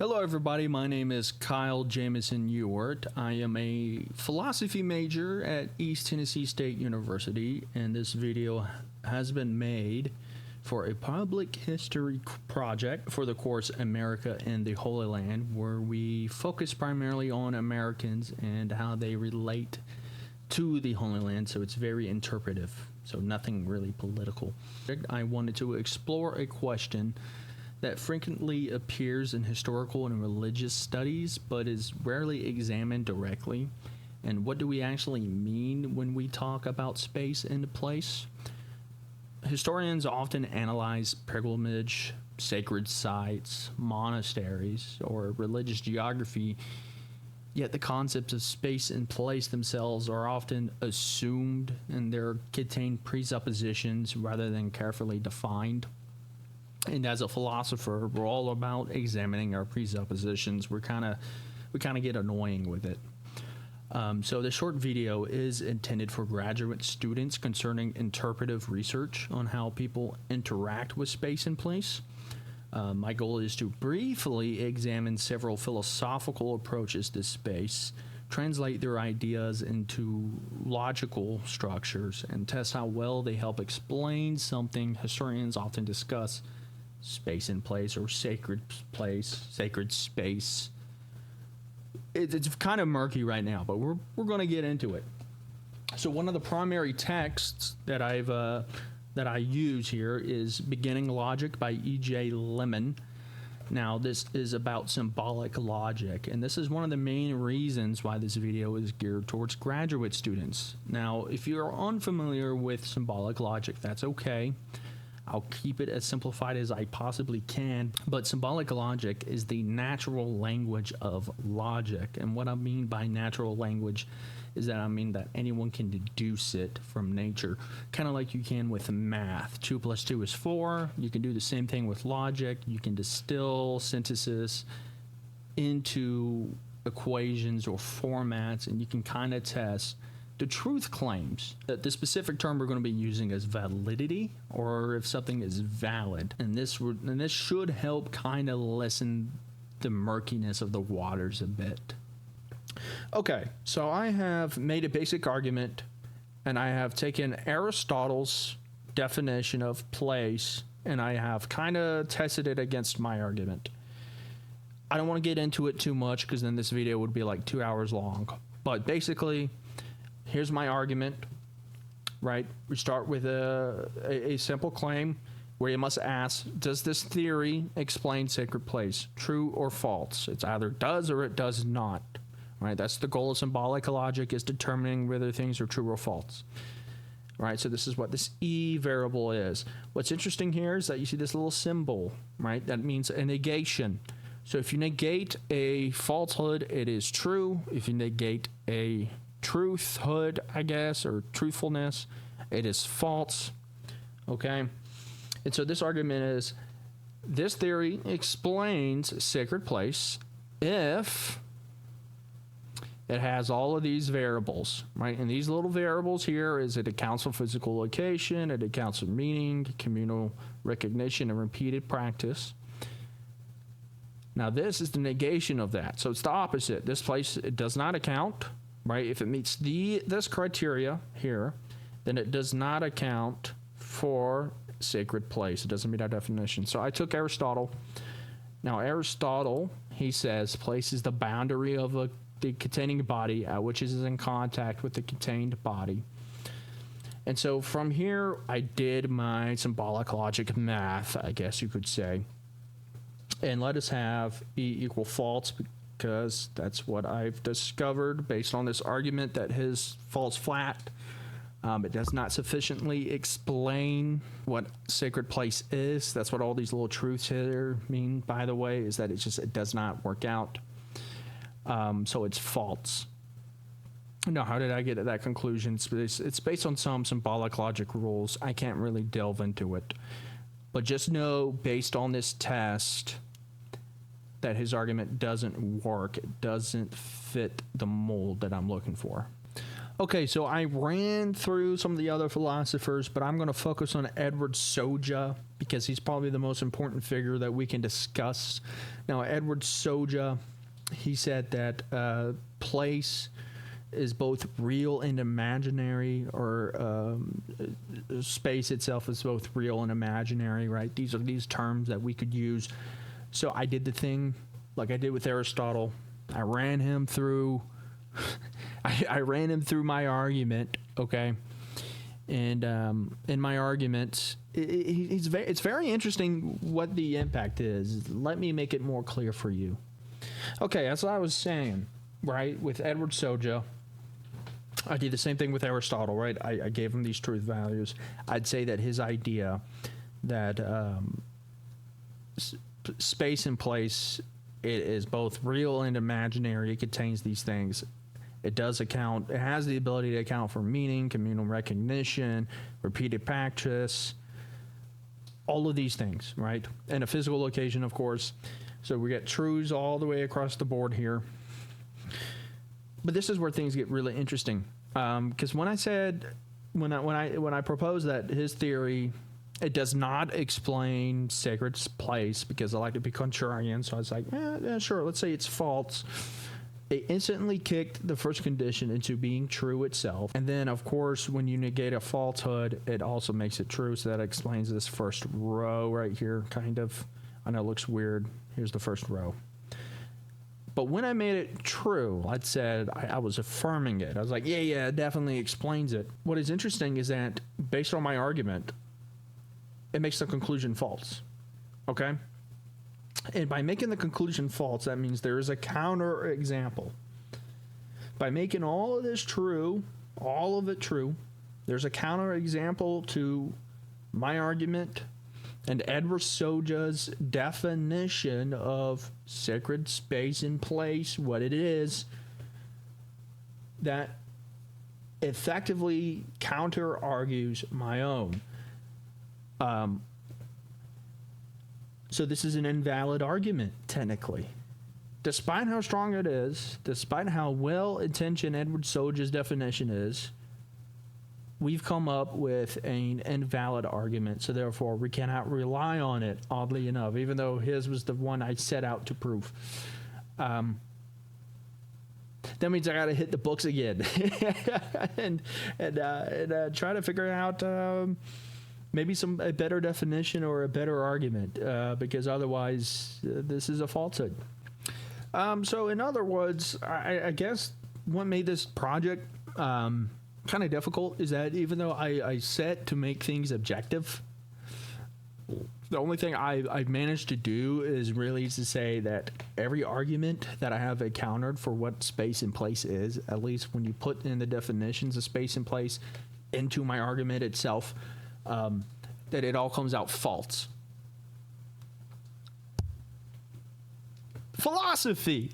Hello everybody, my name is Kyle Jamison Ewart. I am a philosophy major at East Tennessee State University, and this video has been made for a public history project for the course America and the Holy Land, where we focus primarily on Americans and how they relate to the Holy Land, so it's very interpretive, so nothing really political. I wanted to explore a question that frequently appears in historical and religious studies but is rarely examined directly. And what do we actually mean when we talk about space and place? Historians often analyze pilgrimage, sacred sites, monasteries, or religious geography, yet the concepts of space and place themselves are often assumed and they contain presuppositions rather than carefully defined. And as a philosopher, we're all about examining our presuppositions. We kind of get annoying with it. So the short video is intended for graduate students concerning interpretive research on how people interact with space and place. My goal is to briefly examine several philosophical approaches to space, translate their ideas into logical structures, and test how well they help explain something historians often discuss: space and place, or sacred place, sacred space. It's kind of murky right now, but we're going to get into it. So one of the primary texts that I use here is Beginning Logic by E.J. Lemon. Now, this is about symbolic logic, and this is one of the main reasons why this video is geared towards graduate students. Now, if you're unfamiliar with symbolic logic, that's okay. I'll keep it as simplified as I possibly can, but symbolic logic is the natural language of logic. And what I mean by natural language is that I mean that anyone can deduce it from nature, kind of like you can with math. 2 + 2 is 4. You can do the same thing with logic. You can distill synthesis into equations or formats, and you can kind of test the truth claims. The specific term we're going to be using is validity, or if something is valid. And this should help kind of lessen the murkiness of the waters a bit. Okay, so I have made a basic argument, and I have taken Aristotle's definition of place, and I have kind of tested it against my argument. I don't want to get into it too much because then this video would be like 2 hours long. But basically, here's my argument, right? We start with a simple claim where you must ask, does this theory explain sacred place? True or false? It's either does or it does not, right? That's the goal of symbolic logic, is determining whether things are true or false, right? So this is what this E variable is. What's interesting here is that you see this little symbol, right? That means a negation. So if you negate a falsehood, it is true. If you negate a truthhood, I guess, or truthfulness, it is false. Okay, and so this argument is, this theory explains sacred place if it has all of these variables, right? And these little variables here is it accounts for physical location, it accounts for meaning, communal recognition, and repeated practice. Now this is the negation of that, so it's the opposite. This place, it does not account, right? If it meets this criteria here, then it does not account for sacred place. It doesn't meet our definition. So I took Aristotle. Now Aristotle, he says place is the boundary of the containing body at which it is in contact with the contained body. And so from here, I did my symbolic logic math, I guess you could say. And let us have E equal false, because that's what I've discovered based on this argument that his falls flat. It does not sufficiently explain what sacred place is. That's what all these little truths here mean, by the way, is that it does not work out. So it's false. Now, how did I get to that conclusion? It's based on some symbolic logic rules. I can't really delve into it. But just know, based on this test, that his argument doesn't work. It doesn't fit the mold that I'm looking for. Okay, so I ran through some of the other philosophers, but I'm going to focus on Edward Soja because he's probably the most important figure that we can discuss. Now, Edward Soja, he said that place is both real and imaginary, or space itself is both real and imaginary, right? These are these terms that we could use. So I did the thing like I did with Aristotle. I ran him through I ran him through my argument, okay? And in my arguments, it's very interesting what the impact is. Let me make it more clear for you. Okay, as I was saying, right, with Edward Soja, I did the same thing with Aristotle, right? I gave him these truth values. I'd say that his idea that space and place, it is both real and imaginary. It contains these things. It has the ability to account for meaning, communal recognition, repeated practice, all of these things, right? And a physical location, of course. So we get truths all the way across the board here. But this is where things get really interesting. Because when I proposed that his theory, it does not explain sacred place, because I like to be contrarian. So I was like, yeah, sure, let's say it's false. It instantly kicked the first condition into being true itself. And then, of course, when you negate a falsehood, it also makes it true. So that explains this first row right here, kind of. I know it looks weird. Here's the first row. But when I made it true, I said I was affirming it. I was like, yeah, it definitely explains it. What is interesting is that based on my argument, it makes the conclusion false. Okay? And by making the conclusion false, that means there is a counter example. By making all of this true, all of it true, there's a counter example to my argument and Edward Soja's definition of sacred space and place, what it is, that effectively counter argues my own. So this is an invalid argument, technically. Despite how strong it is, despite how well-intentioned Edward Soja's definition is, we've come up with an invalid argument, so therefore we cannot rely on it, oddly enough, even though his was the one I set out to prove. That means I got to hit the books again and try to figure out maybe a better definition or a better argument, because otherwise this is a falsehood. So in other words, I guess what made this project kind of difficult is that even though I set to make things objective, the only thing I've managed to do is really to say that every argument that I have encountered for what space and place is, at least when you put in the definitions of space and place into my argument itself, that it all comes out false. Philosophy.